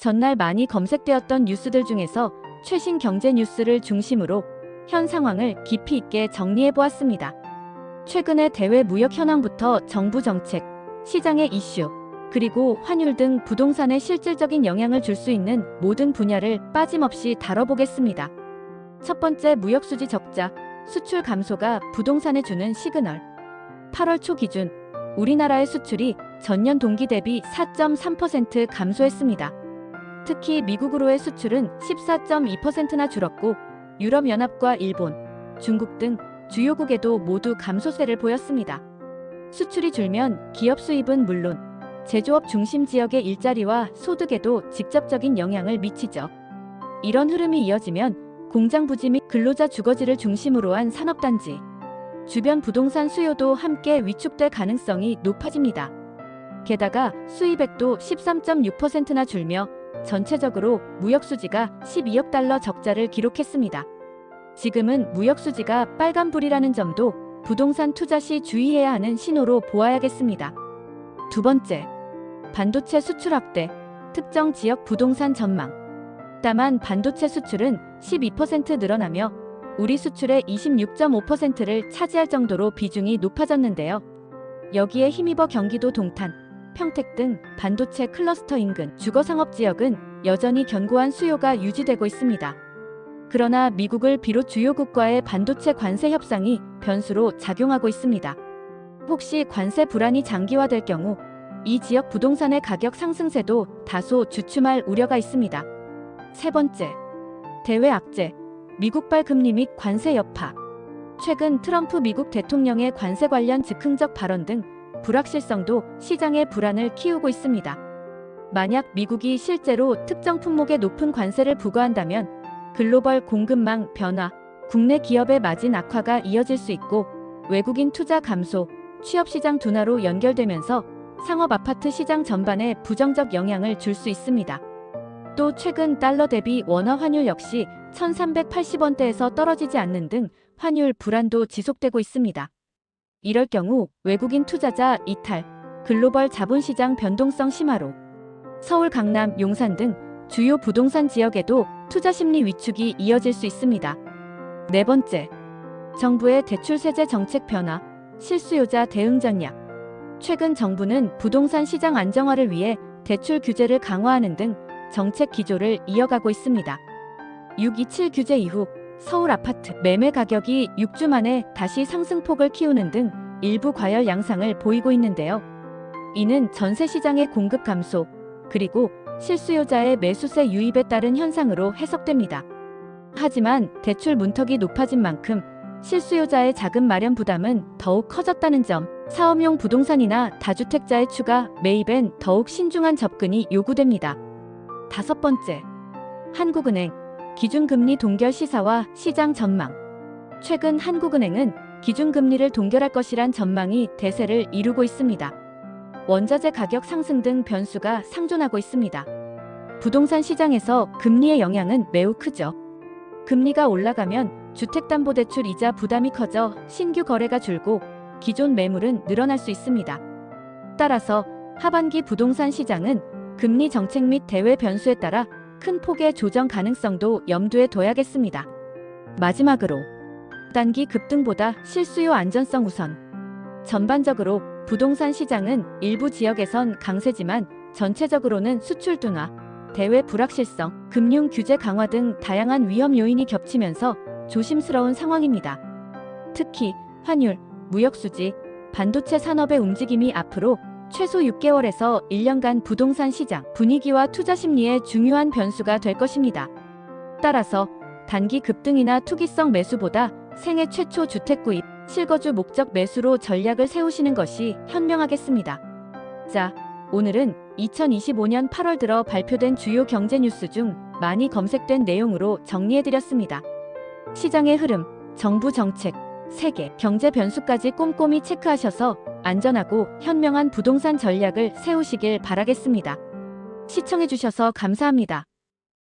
전날 많이 검색되었던 뉴스들 중에서 최신 경제 뉴스를 중심으로 현 상황을 깊이 있게 정리해 보았습니다. 최근의 대외 무역 현황부터 정부 정책, 시장의 이슈, 그리고 환율 등 부동산에 실질적인 영향을 줄 수 있는 모든 분야를 빠짐없이 다뤄보겠습니다. 첫 번째, 무역 수지 적자, 수출 감소가 부동산에 주는 시그널. 8월 초 기준 우리나라의 수출이 전년 동기 대비 4.3% 감소했습니다. 특히 미국으로의 수출은 14.2%나 줄었고 유럽연합과 일본, 중국 등 주요국에도 모두 감소세를 보였습니다. 수출이 줄면 기업 수입은 물론 제조업 중심 지역의 일자리와 소득에도 직접적인 영향을 미치죠. 이런 흐름이 이어지면 공장 부지 및 근로자 주거지를 중심으로 한 산업단지, 주변 부동산 수요도 함께 위축될 가능성이 높아집니다. 게다가 수입액도 13.6%나 줄며 전체적으로 무역 수지가 12억 달러 적자를 기록했습니다. 지금은 무역 수지가 빨간불이라는 점도 부동산 투자 시 주의해야 하는 신호로 보아야겠습니다. 두 번째, 반도체 수출 확대, 특정 지역 부동산 전망. 다만 반도체 수출은 12% 늘어나며 우리 수출의 26.5%를 차지할 정도로 비중이 높아졌는데요. 여기에 힘입어 경기도 동탄, 평택 등 반도체 클러스터 인근 주거상업 지역은 여전히 견고한 수요가 유지되고 있습니다. 그러나 미국을 비롯 주요국과의 반도체 관세 협상이 변수로 작용하고 있습니다. 혹시 관세 불안이 장기화될 경우 이 지역 부동산의 가격 상승세도 다소 주춤할 우려가 있습니다. 세 번째, 대외 악재, 미국발 금리 및 관세 여파. 최근 트럼프 미국 대통령의 관세 관련 즉흥적 발언 등 불확실성도 시장의 불안을 키우고 있습니다. 만약 미국이 실제로 특정 품목에 높은 관세를 부과한다면 글로벌 공급망 변화, 국내 기업의 마진 악화가 이어질 수 있고 외국인 투자 감소, 취업시장 둔화로 연결되면서 상업 아파트 시장 전반에 부정적 영향을 줄 수 있습니다. 또 최근 달러 대비 원화 환율 역시 1380원대에서 떨어지지 않는 등 환율 불안도 지속되고 있습니다. 이럴 경우 외국인 투자자 이탈, 글로벌 자본시장 변동성 심화로 서울, 강남, 용산 등 주요 부동산 지역에도 투자 심리 위축이 이어질 수 있습니다. 네 번째, 정부의 대출 세제 정책 변화, 실수요자 대응 전략. 최근 정부는 부동산 시장 안정화를 위해 대출 규제를 강화하는 등 정책 기조를 이어가고 있습니다. 627 규제 이후 서울 아파트 매매 가격이 6주 만에 다시 상승폭을 키우는 등 일부 과열 양상을 보이고 있는데요. 이는 전세 시장의 공급 감소, 그리고 실수요자의 매수세 유입에 따른 현상으로 해석됩니다. 하지만 대출 문턱이 높아진 만큼 실수요자의 자금 마련 부담은 더욱 커졌다는 점, 사업용 부동산이나 다주택자의 추가 매입엔 더욱 신중한 접근이 요구됩니다. 다섯 번째, 한국은행 기준금리 동결 시사와 시장 전망. 최근 한국은행은 기준금리를 동결할 것이란 전망이 대세를 이루고 있습니다. 원자재 가격 상승 등 변수가 상존하고 있습니다. 부동산 시장에서 금리의 영향은 매우 크죠. 금리가 올라가면 주택담보대출 이자 부담이 커져 신규 거래가 줄고 기존 매물은 늘어날 수 있습니다. 따라서 하반기 부동산 시장은 금리 정책 및 대외 변수에 따라 큰 폭의 조정 가능성도 염두에 둬야겠습니다. 마지막으로 단기 급등보다 실수요 안전성 우선. 전반적으로 부동산 시장은 일부 지역에선 강세지만 전체적으로는 수출 둔화, 대외 불확실성, 금융 규제 강화 등 다양한 위험 요인이 겹치면서 조심스러운 상황입니다. 특히 환율, 무역 수지, 반도체 산업의 움직임이 앞으로 최소 6개월에서 1년간 부동산 시장 분위기와 투자 심리에 중요한 변수가 될 것입니다. 따라서 단기 급등이나 투기성 매수보다 생애 최초 주택 구입, 실거주 목적 매수로 전략을 세우시는 것이 현명하겠습니다. 자, 오늘은 2025년 8월 들어 발표된 주요 경제 뉴스 중 많이 검색된 내용으로 정리해드렸습니다. 시장의 흐름, 정부 정책, 세계 경제 변수까지 꼼꼼히 체크하셔서 안전하고 현명한 부동산 전략을 세우시길 바라겠습니다. 시청해주셔서 감사합니다.